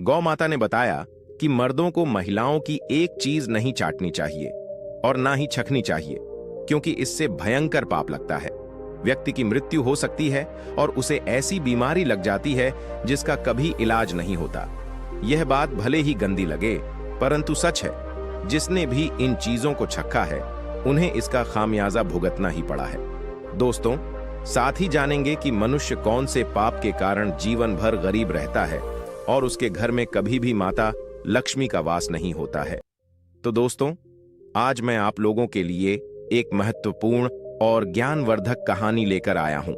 गौ माता ने बताया कि मर्दों को महिलाओं की एक चीज नहीं चाटनी चाहिए और ना ही छकनी चाहिए, क्योंकि इससे भयंकर पाप लगता है। व्यक्ति की मृत्यु हो सकती है और उसे ऐसी बीमारी लग जाती है जिसका कभी इलाज नहीं होता। यह बात भले ही गंदी लगे, परंतु सच है। जिसने भी इन चीजों को छक्का है उन्हें इसका खामियाजा भुगतना ही पड़ा है। दोस्तों, साथ ही जानेंगे कि मनुष्य कौन से पाप के कारण जीवन भर गरीब रहता है और उसके घर में कभी भी माता लक्ष्मी का वास नहीं होता है। तो दोस्तों, आज मैं आप लोगों के लिए एक महत्वपूर्ण और ज्ञानवर्धक कहानी लेकर आया हूं।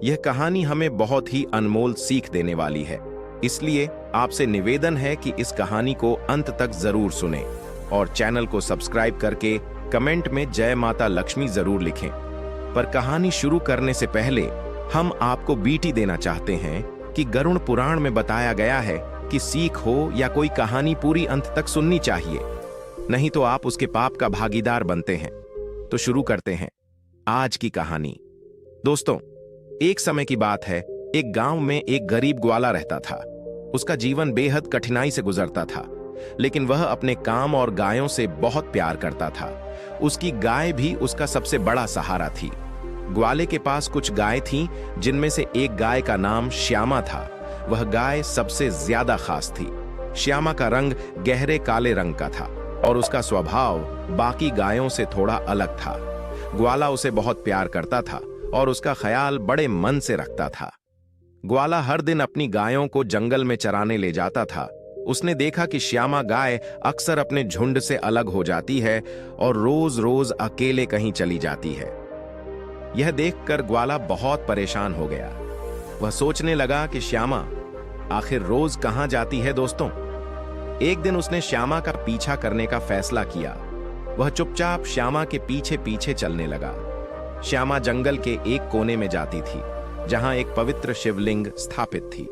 यह कहानी हमें बहुत ही अनमोल सीख देने वाली है, इसलिए आपसे निवेदन है कि इस कहानी को अंत तक जरूर सुनें और चैनल को सब्सक्राइब करके कमेंट में जय माता लक्ष्मी जरूर लिखें। पर कहानी शुरू करने से पहले हम आपको बीटी देना चाहते हैं कि गरुड़ पुराण में बताया गया है कि सीख हो या कोई कहानी पूरी अंत तक सुननी चाहिए, नहीं तो आप उसके पाप का भागीदार बनते हैं। तो शुरू करते हैं आज की कहानी। दोस्तों, एक समय की बात है, एक गांव में एक गरीब ग्वाला रहता था। उसका जीवन बेहद कठिनाई से गुजरता था, लेकिन वह अपने काम और गायों से बहुत प्यार करता था। उसकी गाय भी उसका सबसे बड़ा सहारा थी। ग्वाले के पास कुछ गाय थीं, जिनमें से एक गाय का नाम श्यामा था। वह गाय सबसे ज्यादा खास थी। श्यामा का रंग गहरे काले रंग का था और उसका स्वभाव बाकी गायों से थोड़ा अलग था। ग्वाला उसे बहुत प्यार करता था और उसका ख्याल बड़े मन से रखता था। ग्वाला हर दिन अपनी गायों को जंगल में चराने ले जाता था। उसने देखा कि श्यामा गाय अक्सर अपने झुंड से अलग हो जाती है और रोज रोज अकेले कहीं चली जाती है। यह देखकर ग्वाला बहुत परेशान हो गया। वह सोचने लगा कि श्यामा आखिर रोज कहां जाती है। दोस्तों, एक दिन उसने श्यामा का पीछा करने का फैसला किया। वह चुपचाप श्यामा के पीछे पीछे चलने लगा। श्यामा जंगल के एक कोने में जाती थी, जहां एक पवित्र शिवलिंग स्थापित थी।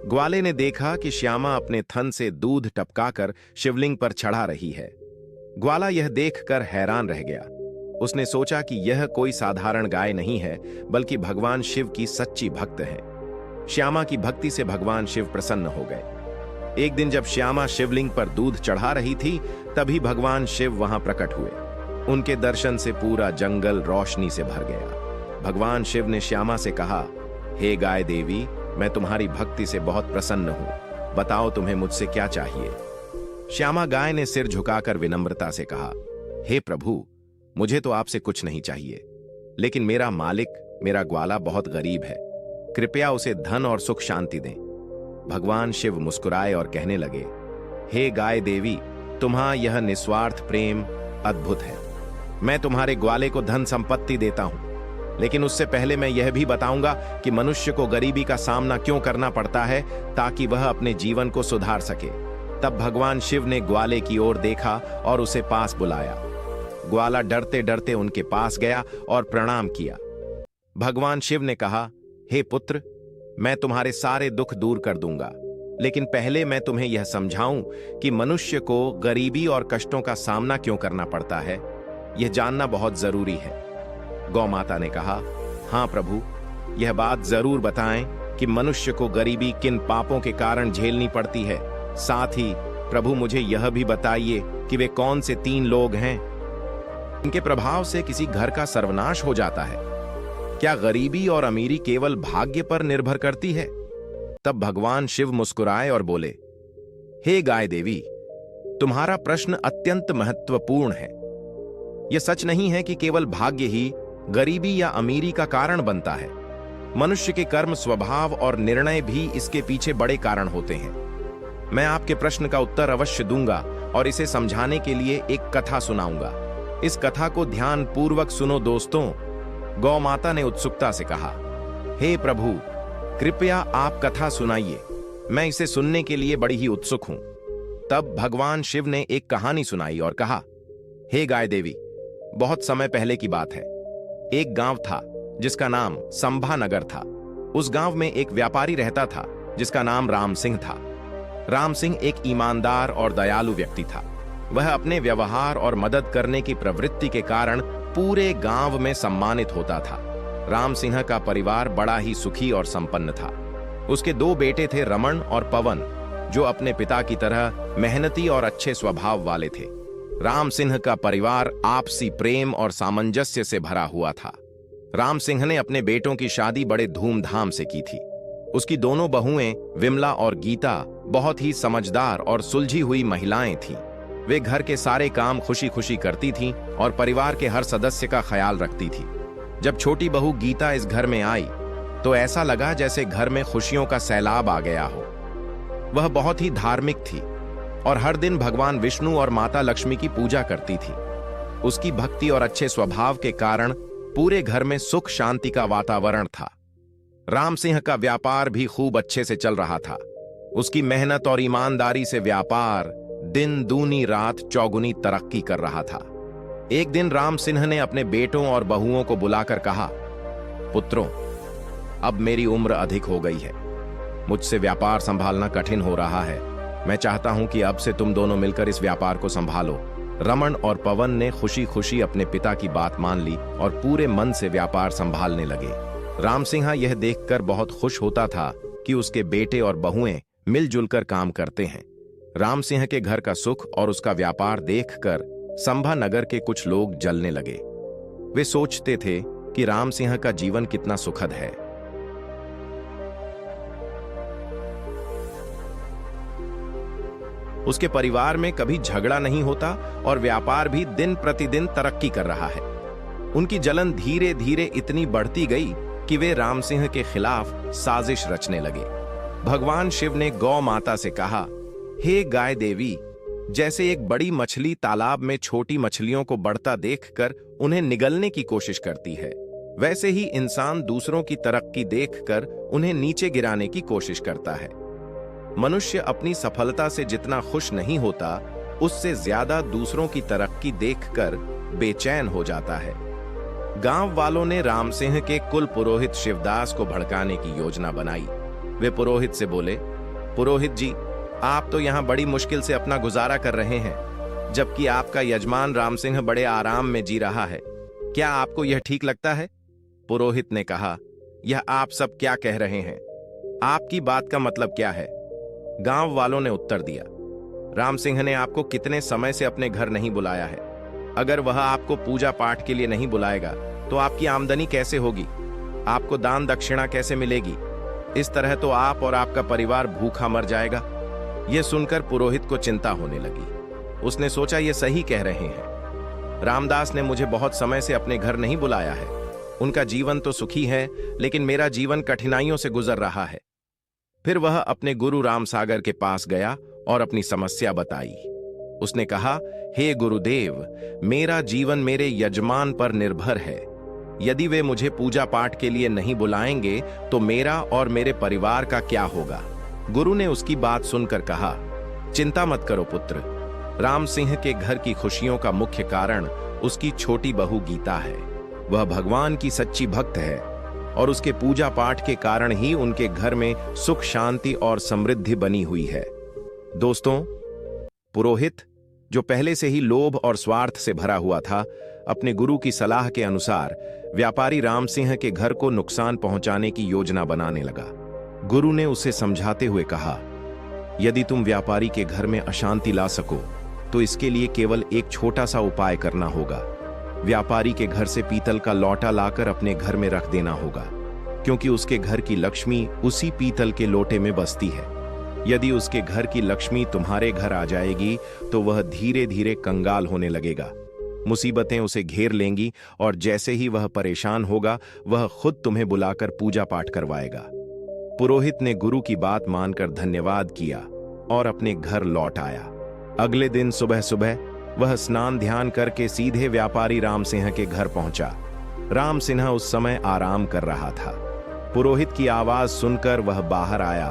ग्वाले ने देखा कि श्यामा अपने थन से दूध टपकाकर शिवलिंग पर चढ़ा रही है। ग्वाला यह देखकर हैरान रह गया। उसने सोचा कि यह कोई साधारण गाय नहीं है, बल्कि भगवान शिव की सच्ची भक्त है। श्यामा की भक्ति से भगवान शिव प्रसन्न हो गए। एक दिन जब श्यामा शिवलिंग पर दूध चढ़ा रही थी, तभी भगवान शिव वहां प्रकट हुए। उनके दर्शन से पूरा जंगल रोशनी से भर गया। भगवान शिव ने श्यामा से कहा, हे गाय देवी, मैं तुम्हारी भक्ति से बहुत प्रसन्न हूं। बताओ तुम्हें मुझसे क्या चाहिए। श्यामा गाय ने सिर झुकाकर विनम्रता से कहा, हे प्रभु, मुझे तो आपसे कुछ नहीं चाहिए, लेकिन मेरा मालिक, मेरा ग्वाला बहुत गरीब है। कृपया उसे धन और सुख शांति दें। भगवान शिव मुस्कुराए और कहने लगे, हे गाय देवी, तुम्हारा यह निस्वार्थ प्रेम अद्भुत है। मैं तुम्हारे ग्वाले को धन संपत्ति देता हूं, लेकिन उससे पहले मैं यह भी बताऊंगा कि मनुष्य को गरीबी का सामना क्यों करना पड़ता है, ताकि वह अपने जीवन को सुधार सके। तब भगवान शिव ने ग्वाले की ओर देखा और उसे पास बुलाया। ग्वाला डरते डरते उनके पास गया और प्रणाम किया। भगवान शिव ने कहा, हे पुत्र, मैं तुम्हारे सारे दुख दूर कर दूंगा, लेकिन पहले मैं तुम्हें यह समझाऊं कि मनुष्य को गरीबी और कष्टों का सामना क्यों करना पड़ता है। यह जानना बहुत जरूरी है। गौ माता ने कहा, हां प्रभु, यह बात जरूर बताएं कि मनुष्य को गरीबी किन पापों के कारण झेलनी पड़ती है। साथ ही प्रभु, मुझे यह भी बताइए कि वे कौन से 3 लोग हैं इनके प्रभाव से किसी घर का सर्वनाश हो जाता है। क्या गरीबी और अमीरी केवल भाग्य पर निर्भर करती है? तब भगवान शिव मुस्कुराए और बोले, हे गाय देवी, तुम्हारा प्रश्न अत्यंत महत्वपूर्ण है। यह सच नहीं है कि केवल भाग्य ही गरीबी या अमीरी का कारण बनता है। मनुष्य के कर्म, स्वभाव और निर्णय भी इसके पीछे बड़े कारण होते हैं। मैं आपके प्रश्न का उत्तर अवश्य दूंगा और इसे समझाने के लिए एक कथा सुनाऊंगा। इस कथा को ध्यान पूर्वक सुनो। दोस्तों, गौ माता ने उत्सुकता से कहा, हे प्रभु, कृपया आप कथा सुनाइए, मैं इसे सुनने के लिए बड़ी ही उत्सुक हूं। तब भगवान शिव ने एक कहानी सुनाई और कहा, हे गाय देवी, बहुत समय पहले की बात है। एक गांव था जिसका नाम संभा नगर था। उस गांव में एक व्यापारी रहता था जिसका नाम राम सिंह था। राम सिंह एक ईमानदार और दयालु व्यक्ति था। वह अपने व्यवहार और मदद करने की प्रवृत्ति के कारण पूरे गांव में सम्मानित होता था। राम सिंह का परिवार बड़ा ही सुखी और संपन्न था। उसके 2 बेटे थे, रमन और पवन। जो अपने पिता की तरह मेहनती और अच्छे स्वभाव वाले थे। राम सिंह का परिवार आपसी प्रेम और सामंजस्य से भरा हुआ था। राम सिंह ने अपने बेटों की शादी बड़े धूमधाम से की थी। उसकी दोनों बहुएं विमला और गीता बहुत ही समझदार और सुलझी हुई महिलाएं थीं। वे घर के सारे काम खुशी खुशी करती थीं और परिवार के हर सदस्य का ख्याल रखती थी। जब छोटी बहू गीता इस घर में आई तो ऐसा लगा जैसे घर में खुशियों का सैलाब आ गया हो। वह बहुत ही धार्मिक थी और हर दिन भगवान विष्णु और माता लक्ष्मी की पूजा करती थी। उसकी भक्ति और अच्छे स्वभाव के कारण पूरे घर में सुख शांति का वातावरण था। राम सिंह का व्यापार भी खूब अच्छे से चल रहा था। उसकी मेहनत और ईमानदारी से व्यापार दिन दूनी रात चौगुनी तरक्की कर रहा था। एक दिन राम सिंह ने अपने बेटों और बहुओं को बुलाकर कहा, पुत्रों, अब मेरी उम्र अधिक हो गई है। मुझसे व्यापार संभालना कठिन हो रहा है। मैं चाहता हूं कि अब से तुम दोनों मिलकर इस व्यापार को संभालो। रमन और पवन ने खुशी खुशी अपने पिता की बात मान ली और पूरे मन से व्यापार संभालने लगे। राम सिंह यह देखकर बहुत खुश होता था कि उसके बेटे और बहुएं मिलजुल कर काम करते हैं। राम सिंह के घर का सुख और उसका व्यापार देखकर संभा नगर के कुछ लोग जलने लगे। वे सोचते थे कि राम सिंह का जीवन कितना सुखद है। उसके परिवार में कभी झगड़ा नहीं होता और व्यापार भी दिन प्रतिदिन तरक्की कर रहा है। उनकी जलन धीरे धीरे इतनी बढ़ती गई कि वे राम सिंह के खिलाफ साजिश रचने लगे। भगवान शिव ने गौ माता से कहा, हे गाय देवी, जैसे एक बड़ी मछली तालाब में छोटी मछलियों को बढ़ता देखकर उन्हें निगलने की कोशिश करती है, वैसे ही इंसान दूसरों की तरक्की देखकर उन्हें नीचे गिराने की कोशिश करता है। मनुष्य अपनी सफलता से जितना खुश नहीं होता, उससे ज्यादा दूसरों की तरक्की देखकर बेचैन हो जाता है। गांव वालों ने राम सिंह के कुल पुरोहित शिवदास को भड़काने की योजना बनाई। वे पुरोहित से बोले, पुरोहित जी, आप तो यहाँ बड़ी मुश्किल से अपना गुजारा कर रहे हैं, जबकि आपका यजमान राम सिंह बड़े आराम में जी रहा है। क्या आपको यह ठीक लगता है? पुरोहित ने कहा, यह आप सब क्या कह रहे हैं? आपकी बात का मतलब क्या है? गांव वालों ने उत्तर दिया, राम सिंह ने आपको कितने समय से अपने घर नहीं बुलाया है। अगर वह आपको पूजा पाठ के लिए नहीं बुलाएगा तो आपकी आमदनी कैसे होगी? आपको दान दक्षिणा कैसे मिलेगी? इस तरह तो आप और आपका परिवार भूखा मर जाएगा। यह सुनकर पुरोहित को चिंता होने लगी। उसने सोचा, ये सही कह रहे हैं। रामदास ने मुझे बहुत समय से अपने घर नहीं बुलाया है। उनका जीवन तो सुखी है, लेकिन मेरा जीवन कठिनाइयों से गुजर रहा है। फिर वह अपने गुरु रामसागर के पास गया और अपनी समस्या बताई। उसने कहा, हे गुरुदेव, मेरा जीवन मेरे यजमान पर निर्भर है। यदि वे मुझे पूजा पाठ के लिए नहीं बुलाएंगे तो मेरा और मेरे परिवार का क्या होगा? गुरु ने उसकी बात सुनकर कहा, चिंता मत करो पुत्र। राम सिंह के घर की खुशियों का मुख्य कारण उसकी छोटी बहू गीता है। वह भगवान की सच्ची भक्त है और उसके पूजा पाठ के कारण ही उनके घर में सुख शांति और समृद्धि बनी हुई है। दोस्तों, पुरोहित, जो पहले से ही लोभ और स्वार्थ से भरा हुआ था, अपने गुरु की सलाह के अनुसार व्यापारी राम सिंह के घर को नुकसान पहुंचाने की योजना बनाने लगा। गुरु ने उसे समझाते हुए कहा, यदि तुम व्यापारी के घर में अशांति ला सको तो इसके लिए केवल एक छोटा सा उपाय करना होगा। व्यापारी के घर से पीतल का लौटा लाकर अपने घर में रख देना होगा, क्योंकि उसके घर की लक्ष्मी उसी पीतल के लोटे में बसती है। यदि उसके घर की लक्ष्मी तुम्हारे घर आ जाएगी तो वह धीरे धीरे कंगाल होने लगेगा। मुसीबतें उसे घेर लेंगी और जैसे ही वह परेशान होगा, वह खुद तुम्हें बुलाकर पूजा पाठ करवाएगा। पुरोहित ने गुरु की बात मानकर धन्यवाद किया और अपने घर लौट आया। अगले दिन सुबह सुबह वह स्नान ध्यान करके सीधे व्यापारी राम सिंह के घर पहुंचा। राम सिंह उस समय आराम कर रहा था। पुरोहित की आवाज सुनकर वह बाहर आया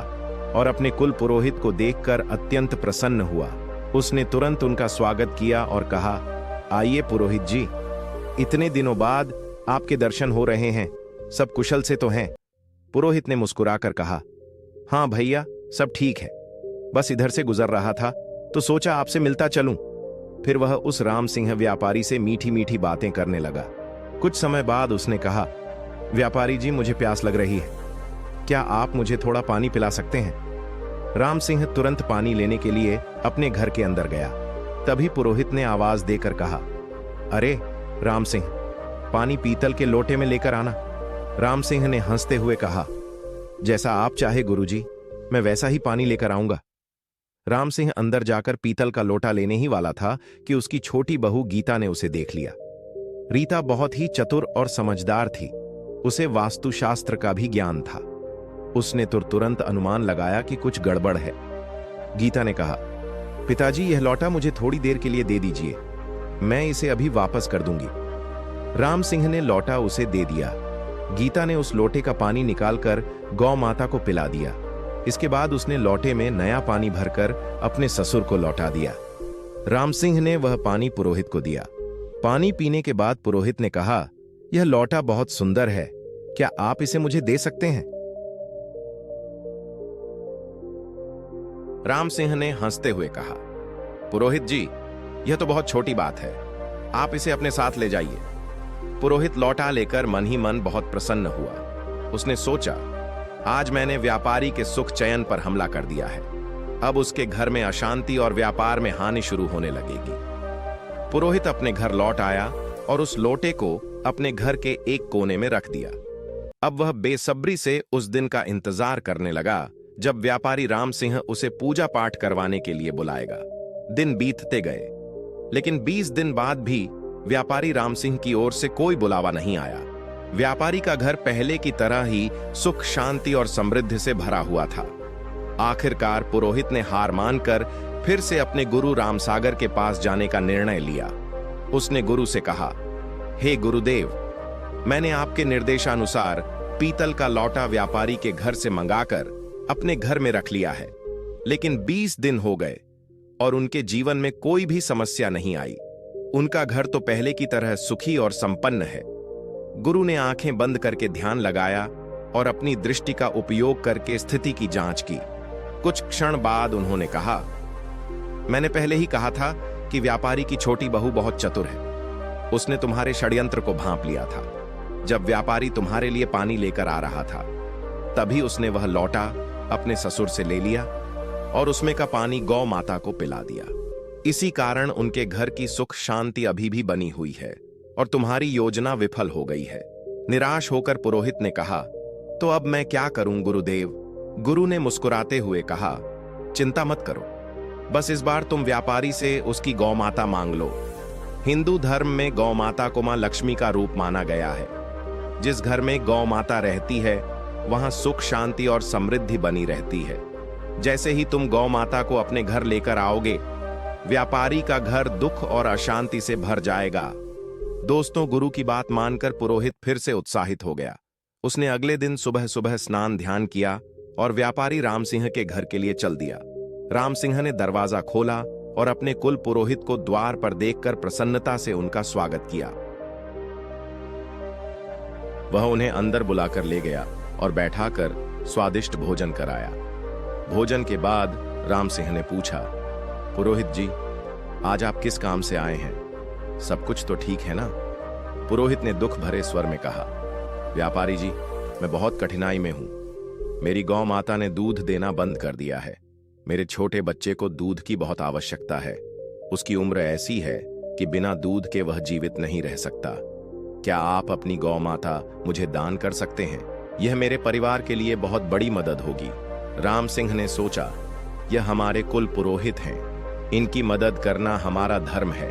और अपने कुल पुरोहित को देखकर अत्यंत प्रसन्न हुआ। उसने तुरंत उनका स्वागत किया और कहा, आइए पुरोहित जी, इतने दिनों बाद आपके दर्शन हो रहे हैं। सब कुशल से तो हैं? पुरोहित ने मुस्कुराकर कहा, हाँ भैया, सब ठीक है। बस इधर से गुजर रहा था तो सोचा आपसे मिलता चलूं। फिर वह उस राम सिंह व्यापारी से मीठी मीठी बातें करने लगा। कुछ समय बाद उसने कहा, व्यापारी जी, मुझे प्यास लग रही है, क्या आप मुझे थोड़ा पानी पिला सकते हैं? राम सिंह तुरंत पानी लेने के लिए अपने घर के अंदर गया। तभी पुरोहित ने आवाज देकर कहा, अरे राम सिंह, पानी पीतल के लोटे में लेकर आना। राम सिंह ने हंसते हुए कहा, जैसा आप चाहे गुरुजी, मैं वैसा ही पानी लेकर आऊंगा। राम सिंह अंदर जाकर पीतल का लोटा लेने ही वाला था कि उसकी छोटी बहू गीता ने उसे देख लिया। रीता बहुत ही चतुर और समझदार थी। उसे वास्तुशास्त्र का भी ज्ञान था। उसने तुरंत अनुमान लगाया कि कुछ गड़बड़ है। गीता ने कहा, पिताजी, यह लौटा मुझे थोड़ी देर के लिए दे दीजिए, मैं इसे अभी वापस कर दूंगी। राम सिंह ने लौटा उसे दे दिया। गीता ने उस लोटे का पानी निकालकर गौ माता को पिला दिया। इसके बाद उसने लोटे में नया पानी भरकर अपने ससुर को लौटा दिया। राम सिंह ने वह पानी पुरोहित को दिया। पानी पीने के बाद पुरोहित ने कहा, यह लौटा बहुत सुंदर है, क्या आप इसे मुझे दे सकते हैं? राम सिंह ने हंसते हुए कहा, पुरोहित जी, यह तो बहुत छोटी बात है, आप इसे अपने साथ ले जाइए। पुरोहित लौटा लेकर मन ही मन बहुत प्रसन्न हुआ। उसने सोचा, आज मैंने व्यापारी के सुख चयन पर हमला कर दिया है, अब उसके घर में अशांति और व्यापार में हानि शुरू होने लगेगी। पुरोहित अपने घर लौट आया और उस लोटे को अपने घर के एक कोने में रख दिया। अब वह बेसब्री से उस दिन का इंतजार करने लगा जब व्यापारी राम सिंह उसे पूजा पाठ करवाने के लिए बुलाएगा। दिन बीतते गए, लेकिन 20 दिन बाद भी व्यापारी राम सिंह की ओर से कोई बुलावा नहीं आया। व्यापारी का घर पहले की तरह ही सुख, शांति और समृद्धि से भरा हुआ था। आखिरकार पुरोहित ने हार मानकर फिर से अपने गुरु रामसागर के पास जाने का निर्णय लिया। उसने गुरु से कहा, हे गुरुदेव, मैंने आपके निर्देशानुसार पीतल का लौटा व्यापारी के घर से मंगाकर अपने घर में रख लिया है, लेकिन 20 दिन हो गए और उनके जीवन में कोई भी समस्या नहीं आई। उनका घर तो पहले की तरह सुखी और संपन्न है। गुरु ने आंखें बंद करके ध्यान लगाया और अपनी दृष्टि का उपयोग करके स्थिति की जांच की। कुछ क्षण बाद उन्होंने कहा, मैंने पहले ही कहा था कि व्यापारी की छोटी बहू बहुत चतुर है। उसने तुम्हारे षड्यंत्र को भांप लिया था। जब व्यापारी तुम्हारे लिए पानी लेकर आ रहा था, तभी उसने वह लौटा अपने ससुर से ले लिया और उसमें का पानी गौ माता को पिला दिया। इसी कारण उनके घर की सुख शांति अभी भी बनी हुई है और तुम्हारी योजना विफल हो गई है। निराश होकर पुरोहित ने कहा, तो अब मैं क्या करूं गुरुदेव? गुरु ने मुस्कुराते हुए कहा, चिंता मत करो, बस इस बार तुम व्यापारी से उसकी गौ माता मांग लो। हिंदू धर्म में गौ माता को मां लक्ष्मी का रूप माना गया है। जिस घर में गौ माता रहती है वहां सुख, शांति और समृद्धि बनी रहती है। जैसे ही तुम गौ माता को अपने घर लेकर आओगे, व्यापारी का घर दुख और अशांति से भर जाएगा। दोस्तों, गुरु की बात मानकर पुरोहित फिर से उत्साहित हो गया। उसने अगले दिन सुबह सुबह स्नान ध्यान किया और व्यापारी राम सिंह के घर के लिए चल दिया। राम सिंह ने दरवाजा खोला और अपने कुल पुरोहित को द्वार पर देखकर प्रसन्नता से उनका स्वागत किया। वह उन्हें अंदर बुलाकर ले गया और बैठाकर स्वादिष्ट भोजन कराया। भोजन के बाद राम सिंह ने पूछा, पुरोहित जी, आज आप किस काम से आए हैं? सब कुछ तो ठीक है ना? पुरोहित ने दुख भरे स्वर में कहा, व्यापारी जी, मैं बहुत कठिनाई में हूं। मेरी गौ माता ने दूध देना बंद कर दिया है। मेरे छोटे बच्चे को दूध की बहुत आवश्यकता है। उसकी उम्र ऐसी है कि बिना दूध के वह जीवित नहीं रह सकता। क्या आप अपनी गौ माता मुझे दान कर सकते हैं? यह मेरे परिवार के लिए बहुत बड़ी मदद होगी। राम सिंह ने सोचा, यह हमारे कुल पुरोहित हैं, इनकी मदद करना हमारा धर्म है।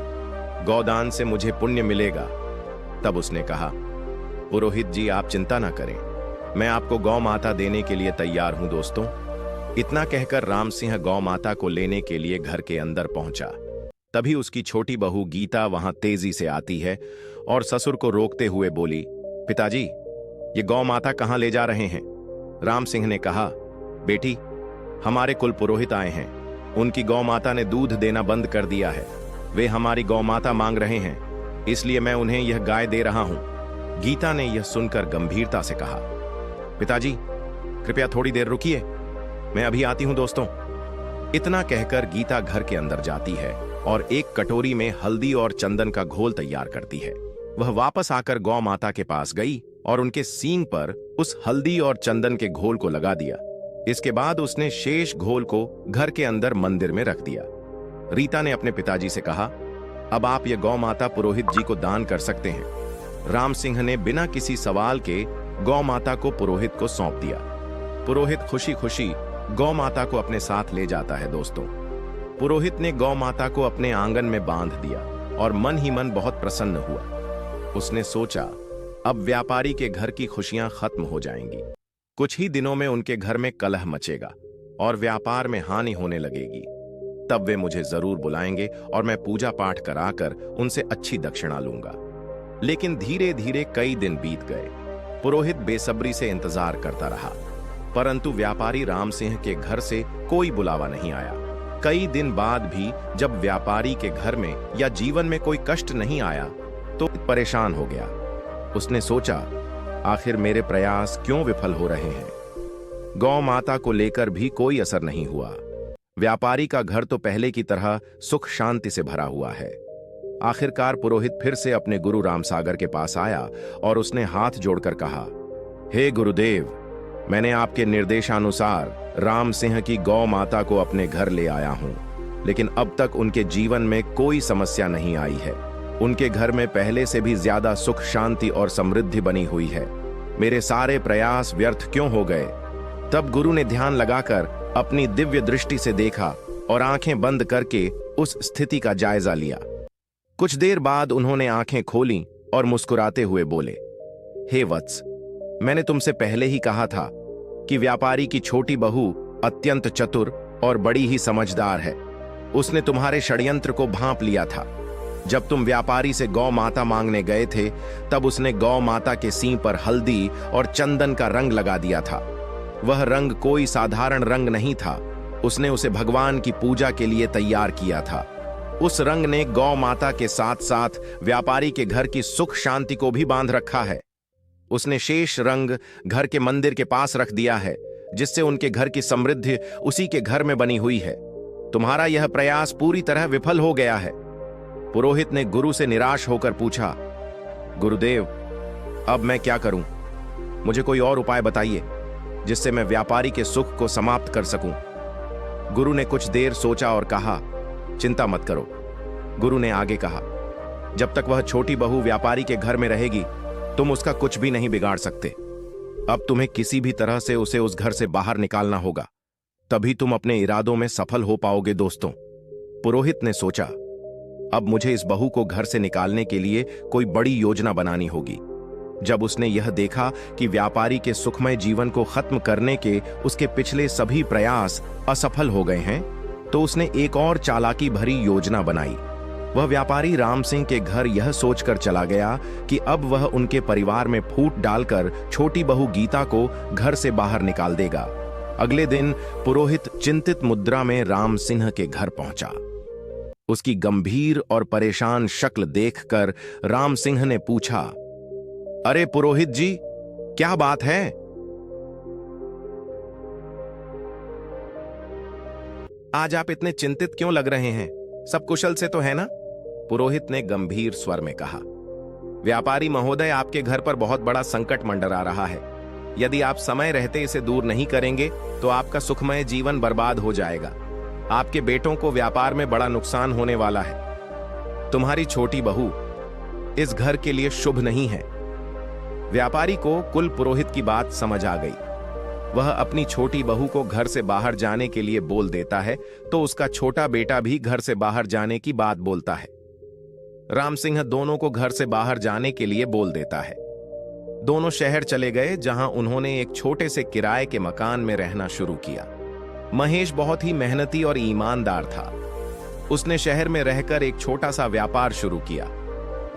गौदान से मुझे पुण्य मिलेगा। तब उसने कहा, पुरोहित जी, आप चिंता ना करें, मैं आपको गौ माता देने के लिए तैयार हूं दोस्तों। इतना कहकर राम सिंह गौ माता को लेने के लिए घर के अंदर पहुंचा। तभी उसकी छोटी बहू गीता वहां तेजी से आती है और ससुर को रोकते हुए बोली, पिताजी, ये गौ माता कहां ले जा रहे हैं? राम सिंह ने कहा, बेटी, हमारे कुल पुरोहित आए हैं। उनकी गौ माता ने दूध देना बंद कर दिया है। वे हमारी गौ माता मांग रहे हैं, इसलिए मैं उन्हें यह गाय दे रहा हूं। गीता ने यह सुनकर गंभीरता से कहा, पिताजी, कृपया थोड़ी देर रुकिए, मैं अभी आती हूं दोस्तों। इतना कहकर गीता घर के अंदर जाती है और एक कटोरी में हल्दी और चंदन का घोल तैयार करती है। वह वापस आकर गौ माता के पास गई और उनके सींग पर उस हल्दी और चंदन के घोल को लगा दिया। इसके बाद उसने शेष घोल को घर के अंदर मंदिर में रख दिया। रीता ने अपने पिताजी से कहा, अब आप ये गौ माता पुरोहित जी को दान कर सकते हैं। राम सिंह ने बिना किसी सवाल के गौ माता को पुरोहित को सौंप दिया। पुरोहित खुशी खुशी गौ माता को अपने साथ ले जाता है। दोस्तों, पुरोहित ने गौ माता को अपने आंगन में बांध दिया और मन ही मन बहुत प्रसन्न हुआ। उसने सोचा, अब व्यापारी के घर की खुशियां खत्म हो जाएंगी। कुछ ही दिनों में उनके घर में कलह मचेगा और व्यापार में हानि होने लगेगी। तब वे मुझे जरूर बुलाएंगे और मैं पूजा पाठ कराकर उनसे अच्छी दक्षिणा लूंगा। लेकिन धीरे धीरे कई दिन बीत गए। पुरोहित बेसब्री से इंतजार करता रहा, परंतु व्यापारी राम सिंह के घर से कोई बुलावा नहीं आया। कई दिन बाद भी जब व्यापारी के घर में या जीवन में कोई कष्ट नहीं आया तो परेशान हो गया। उसने सोचा, आखिर मेरे प्रयास क्यों विफल हो रहे हैं। गौ माता को लेकर भी कोई असर नहीं हुआ। व्यापारी का घर तो पहले की तरह सुख शांति से भरा हुआ है। आखिरकार पुरोहित फिर से अपने गुरु रामसागर के पास आया और उसने हाथ जोड़कर कहा, हे गुरुदेव, मैंने आपके निर्देशानुसार राम सिंह की गौ माता को अपने घर ले आया हूं, लेकिन अब तक उनके जीवन में कोई समस्या नहीं आई है। उनके घर में पहले से भी ज्यादा सुख शांति और समृद्धि बनी हुई है। मेरे सारे प्रयास व्यर्थ क्यों हो गए। तब गुरु ने ध्यान लगाकर अपनी दिव्य दृष्टि से देखा और आंखें बंद करके उस स्थिति का जायजा लिया। कुछ देर बाद उन्होंने आंखें खोलीं और मुस्कुराते हुए बोले, हे वत्स, मैंने तुमसे पहले ही कहा था कि व्यापारी की छोटी बहू अत्यंत चतुर और बड़ी ही समझदार है। उसने तुम्हारे षड्यंत्र को भांप लिया था। जब तुम व्यापारी से गौ माता मांगने गए थे, तब उसने गौ माता के सींग पर हल्दी और चंदन का रंग लगा दिया था। वह रंग कोई साधारण रंग नहीं था। उसने उसे भगवान की पूजा के लिए तैयार किया था। उस रंग ने गौ माता के साथ साथ व्यापारी के घर की सुख शांति को भी बांध रखा है। उसने शेष रंग घर के मंदिर के पास रख दिया है, जिससे उनके घर की समृद्धि उसी के घर में बनी हुई है। तुम्हारा यह प्रयास पूरी तरह विफल हो गया है। पुरोहित ने गुरु से निराश होकर पूछा, गुरुदेव, अब मैं क्या करूं? मुझे कोई और उपाय बताइए जिससे मैं व्यापारी के सुख को समाप्त कर सकूं। गुरु ने कुछ देर सोचा और कहा, चिंता मत करो। गुरु ने आगे कहा, जब तक वह छोटी बहू व्यापारी के घर में रहेगी, तुम उसका कुछ भी नहीं बिगाड़ सकते। अब तुम्हें किसी भी तरह से उसे उस घर से बाहर निकालना होगा, तभी तुम अपने इरादों में सफल हो पाओगे। दोस्तों, पुरोहित ने सोचा, अब मुझे इस बहू को घर से निकालने के लिए कोई बड़ी योजना बनानी होगी। जब उसने यह देखा कि व्यापारी के सुखमय जीवन को खत्म करने के उसके पिछले सभी प्रयास असफल हो गए हैं, तो उसने एक और चालाकी भरी योजना बनाई। वह व्यापारी राम सिंह के घर यह सोचकर चला गया कि अब वह उनके परिवार में फूट डालकर छोटी बहू गीता को घर से बाहर निकाल देगा। अगले दिन पुरोहित चिंतित मुद्रा में राम सिंह के घर पहुंचा। उसकी गंभीर और परेशान शक्ल देखकर राम सिंह ने पूछा, अरे पुरोहित जी, क्या बात है? आज आप इतने चिंतित क्यों लग रहे हैं? सब कुशल से तो है ना? पुरोहित ने गंभीर स्वर में कहा, व्यापारी महोदय, आपके घर पर बहुत बड़ा संकट मंडरा रहा है। यदि आप समय रहते इसे दूर नहीं करेंगे तो आपका सुखमय जीवन बर्बाद हो जाएगा। आपके बेटों को व्यापार में बड़ा नुकसान होने वाला है। तुम्हारी छोटी बहू इस घर के लिए शुभ नहीं है। व्यापारी को कुल पुरोहित की बात समझ आ गई। वह अपनी छोटी बहू को घर से बाहर जाने के लिए बोल देता है तो उसका छोटा बेटा भी घर से बाहर जाने की बात बोलता है। राम सिंह दोनों को घर से बाहर जाने के लिए बोल देता है। दोनों शहर चले गए, जहां उन्होंने एक छोटे से किराए के मकान में रहना शुरू किया। महेश बहुत ही मेहनती और ईमानदार था। उसने शहर में रहकर एक छोटा सा व्यापार शुरू किया।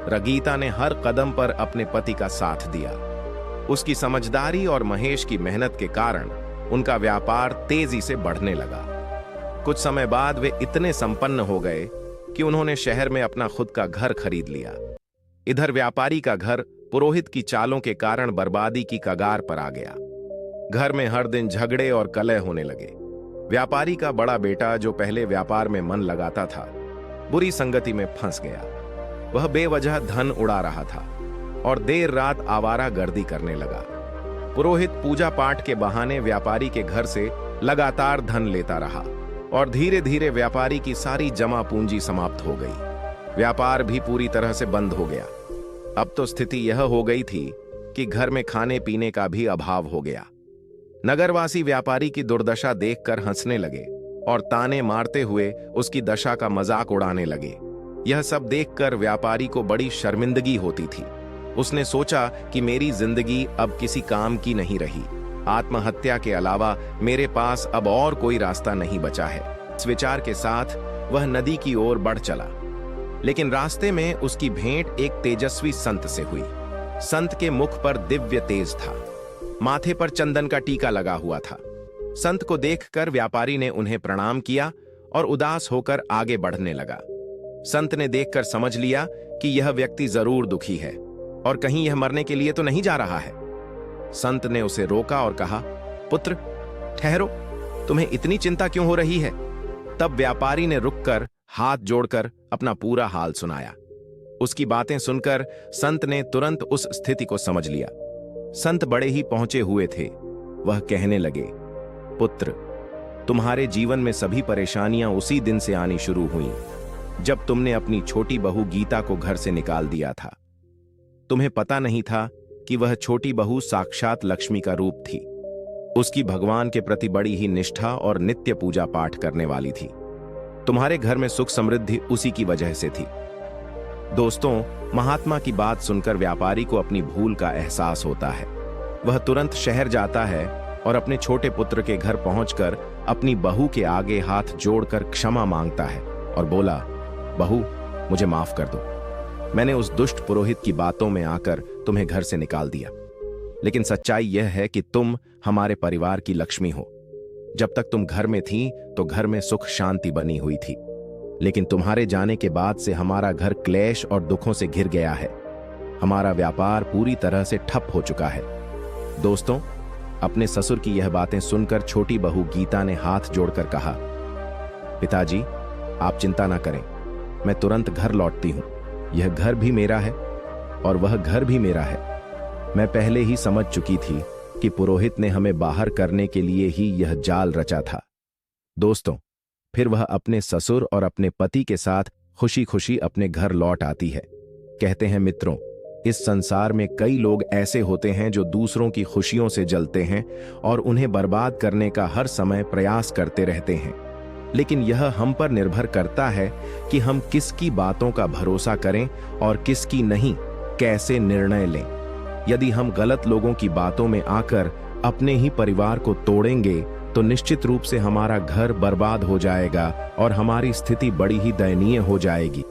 रगीता ने हर कदम पर अपने पति का साथ दिया। उसकी समझदारी और महेश की मेहनत के कारण उनका व्यापार तेजी से बढ़ने लगा। कुछ समय बाद वे इतने संपन्न हो गए कि उन्होंने शहर में अपना खुद का घर खरीद लिया। इधर व्यापारी का घर पुरोहित की चालों के कारण बर्बादी की कगार पर आ गया। घर में हर दिन झगड़े और कलह होने लगे। व्यापारी का बड़ा बेटा, जो पहले व्यापार में मन लगाता था, बुरी संगति में फंस गया। वह बेवजह धन उड़ा रहा था और देर रात आवारागर्दी करने लगा। पुरोहित पूजा पाठ के बहाने व्यापारी के घर से लगातार धन लेता रहा और धीरे धीरे व्यापारी की सारी जमा पूंजी समाप्त हो गई। व्यापार भी पूरी तरह से बंद हो गया। अब तो स्थिति यह हो गई थी कि घर में खाने पीने का भी अभाव हो गया। नगरवासी व्यापारी की दुर्दशा देखकर हंसने लगे और ताने मारते हुए उसकी दशा का मजाक उड़ाने लगे। यह सब देखकर व्यापारी को बड़ी शर्मिंदगी होती थी। उसने सोचा कि मेरी जिंदगी अब किसी काम की नहीं रही। आत्महत्या के अलावा मेरे पास अब और कोई रास्ता नहीं बचा है। इस विचार के साथ वह नदी की ओर बढ़ चला, लेकिन रास्ते में उसकी भेंट एक तेजस्वी संत से हुई। संत के मुख पर दिव्य तेज था, माथे पर चंदन का टीका लगा हुआ था। संत को देखकर व्यापारी ने उन्हें प्रणाम किया और उदास होकर आगे बढ़ने लगा। संत ने देखकर समझ लिया कि यह व्यक्ति जरूर दुखी है और कहीं यह मरने के लिए तो नहीं जा रहा है। संत ने उसे रोका और कहा, पुत्र ठहरो, तुम्हें इतनी चिंता क्यों हो रही है? तब व्यापारी ने रुककर हाथ जोड़कर अपना पूरा हाल सुनाया। उसकी बातें सुनकर संत ने तुरंत उस स्थिति को समझ लिया। संत बड़े ही पहुंचे हुए थे। वह कहने लगे, पुत्र, तुम्हारे जीवन में सभी परेशानियां उसी दिन से आनी शुरू हुई जब तुमने अपनी छोटी बहू गीता को घर से निकाल दिया था। तुम्हें पता नहीं था कि वह छोटी बहू साक्षात लक्ष्मी का रूप थी। उसकी भगवान के प्रति बड़ी ही निष्ठा और नित्य पूजा पाठ करने वाली थी। तुम्हारे घर में सुख समृद्धि उसी की वजह से थी। दोस्तों, महात्मा की बात सुनकर व्यापारी को अपनी भूल का एहसास होता है। वह तुरंत शहर जाता है और अपने छोटे पुत्र के घर पहुंचकर अपनी बहू के आगे हाथ जोड़कर क्षमा मांगता है और बोला, बहू, मुझे माफ कर दो। मैंने उस दुष्ट पुरोहित की बातों में आकर तुम्हें घर से निकाल दिया, लेकिन सच्चाई यह है कि तुम हमारे परिवार की लक्ष्मी हो। जब तक तुम घर में थी तो घर में सुख शांति बनी हुई थी, लेकिन तुम्हारे जाने के बाद से हमारा घर क्लेश और दुखों से घिर गया है। हमारा व्यापार पूरी तरह से ठप हो चुका है। दोस्तों, अपने ससुर की यह बातें सुनकर छोटी बहू गीता ने हाथ जोड़कर कहा, पिताजी, आप चिंता ना करें, मैं तुरंत घर लौटती हूं। यह घर भी मेरा है और वह घर भी मेरा है। मैं पहले ही समझ चुकी थी कि पुरोहित ने हमें बाहर करने के लिए ही यह जाल रचा था। दोस्तों, फिर वह अपने ससुर और अपने पति के साथ खुशी खुशी अपने घर लौट आती है। कहते हैं मित्रों, इस संसार में कई लोग ऐसे होते हैं जो दूसरों की खुशियों से जलते हैं और उन्हें बर्बाद करने का हर समय प्रयास करते रहते हैं। लेकिन यह हम पर निर्भर करता है कि हम किसकी बातों का भरोसा करें और किसकी नहीं, कैसे निर्णय लें। यदि हम गलत लोगों की बातों में आकर अपने ही परिवार को तोड़ेंगे तो निश्चित रूप से हमारा घर बर्बाद हो जाएगा और हमारी स्थिति बड़ी ही दयनीय हो जाएगी।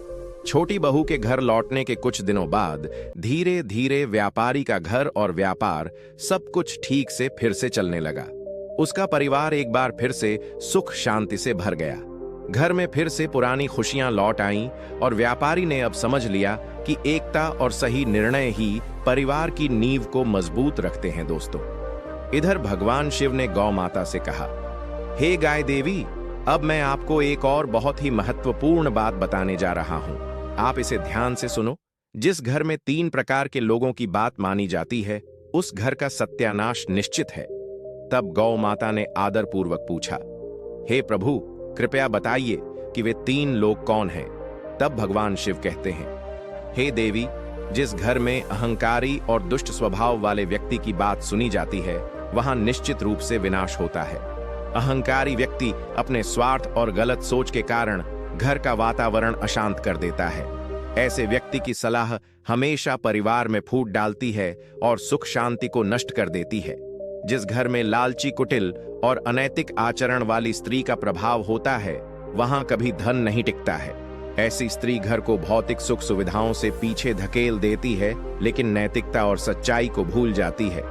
छोटी बहू के घर लौटने के कुछ दिनों बाद धीरे धीरे व्यापारी का घर और व्यापार सब कुछ ठीक से फिर से चलने लगा। उसका परिवार एक बार फिर से सुख शांति से भर गया। घर में फिर से पुरानी खुशियां लौट आईं और व्यापारी ने अब समझ लिया कि एकता और सही निर्णय ही परिवार की नींव को मजबूत रखते हैं। दोस्तों, इधर भगवान शिव ने गौ माता से कहा, हे गाय देवी, अब मैं आपको एक और बहुत ही महत्वपूर्ण बात बताने जा रहा हूं। आप इसे ध्यान से सुनो। जिस घर में 3 प्रकार के लोगों की बात मानी जाती है, उस घर का सत्यानाश निश्चित है। तब गौ माता ने आदरपूर्वक पूछा, हे प्रभु, कृपया बताइए कि वे 3 लोग कौन हैं। तब भगवान शिव कहते हैं, हे देवी, जिस घर में अहंकारी और दुष्ट स्वभाव वाले व्यक्ति की बात सुनी जाती है, वहां निश्चित रूप से विनाश होता है। अहंकारी व्यक्ति अपने स्वार्थ और गलत सोच के कारण घर का वातावरण अशांत कर देता है। ऐसे व्यक्ति की सलाह हमेशा परिवार में फूट डालती है और सुख शांति को नष्ट कर देती है। जिस घर में लालची, कुटिल और अनैतिक आचरण वाली स्त्री का प्रभाव होता है, वहां कभी धन नहीं टिकता है। ऐसी स्त्री घर को भौतिक सुख सुविधाओं से पीछे धकेल देती है, लेकिन नैतिकता और सच्चाई को भूल जाती है।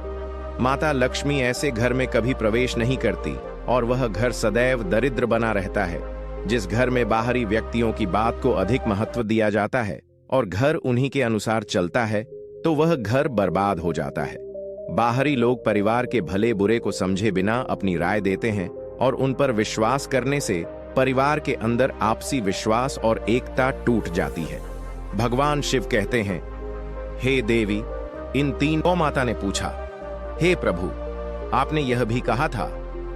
माता लक्ष्मी ऐसे घर में कभी प्रवेश नहीं करती और वह घर सदैव दरिद्र बना रहता है। जिस घर में बाहरी व्यक्तियों की बात को अधिक महत्व दिया जाता है और घर उन्हीं के अनुसार चलता है, तो वह घर बर्बाद हो जाता है। बाहरी लोग परिवार के भले बुरे को समझे बिना अपनी राय देते हैं और उन पर विश्वास करने से परिवार के अंदर आपसी विश्वास और एकता टूट जाती है। भगवान शिव कहते हैं, हे देवी, इन 3 गौ माता ने पूछा, हे प्रभु, आपने यह भी कहा था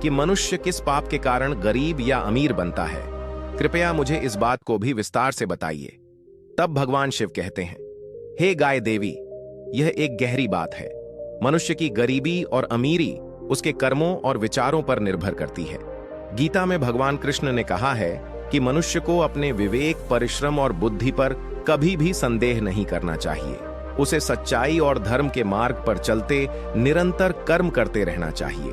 कि मनुष्य किस पाप के कारण गरीब या अमीर बनता है। कृपया मुझे इस बात को भी विस्तार से बताइए। तब भगवान शिव कहते हैं, हे गाय देवी, यह एक गहरी बात है। मनुष्य की गरीबी और अमीरी उसके कर्मों और विचारों पर निर्भर करती है। गीता में भगवान कृष्ण ने कहा है कि मनुष्य को अपने विवेक, परिश्रम और बुद्धि पर कभी भी संदेह नहीं करना चाहिए। उसे सच्चाई और धर्म के मार्ग पर चलते निरंतर कर्म करते रहना चाहिए।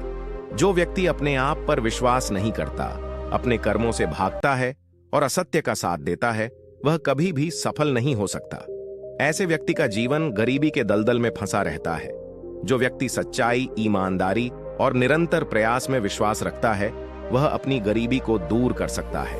जो व्यक्ति अपने आप पर विश्वास नहीं करता, अपने कर्मों से भागता है और असत्य का साथ देता है, वह कभी भी सफल नहीं हो सकता। ऐसे व्यक्ति का जीवन गरीबी के दलदल में फंसा रहता है। जो व्यक्ति सच्चाई, ईमानदारी और निरंतर प्रयास में विश्वास रखता है, वह अपनी गरीबी को दूर कर सकता है।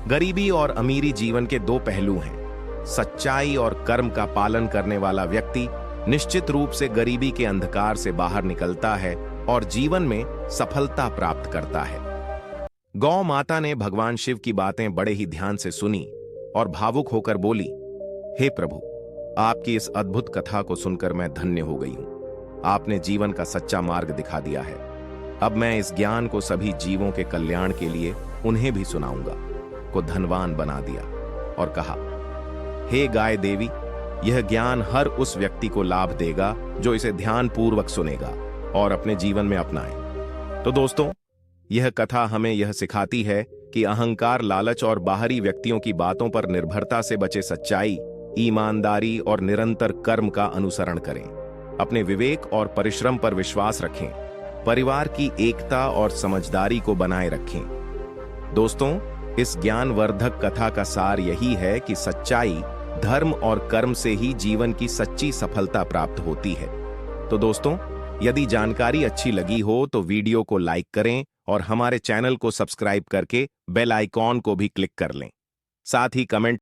गरीबी और अमीरी जीवन के दो पहलू हैं। सच्चाई और कर्म का पालन करने वाला व्यक्ति निश्चित रूप से गरीबी के अंधकार से बाहर निकलता है और जीवन में सफलता प्राप्त करता है। गौ माता ने भगवान शिव की बातें बड़े ही ध्यान से सुनी और भावुक होकर बोली, हे प्रभु, आपकी इस अद्भुत कथा को सुनकर मैं धन्य हो गई हूं। आपने जीवन का सच्चा मार्ग दिखा दिया है। अब मैं इस ज्ञान को सभी जीवों के कल्याण के लिए उन्हें भी सुनाऊंगा। को धनवान बना दिया और कहा, हे गाय देवी, यह ज्ञान हर उस व्यक्ति को लाभ देगा जो इसे ध्यानपूर्वक सुनेगा और अपने जीवन में अपनाए। तो दोस्तों, यह कथा हमें यह सिखाती है कि अहंकार, लालच और बाहरी व्यक्तियों की बातों पर निर्भरता से बचे सच्चाई, ईमानदारी और निरंतर कर्म का अनुसरण करें। अपने विवेक और परिश्रम पर विश्वास रखें। परिवार की एकता और समझदारी को बनाए रखें। दोस्तों, इस ज्ञानवर्धक कथा का सार यही है कि सच्चाई, धर्म और कर्म से ही जीवन की सच्ची सफलता प्राप्त होती है। तो दोस्तों, यदि जानकारी अच्छी लगी हो तो वीडियो को लाइक करें और हमारे चैनल को सब्सक्राइब करके बेल आइकॉन को भी क्लिक कर लें। साथ ही कमेंट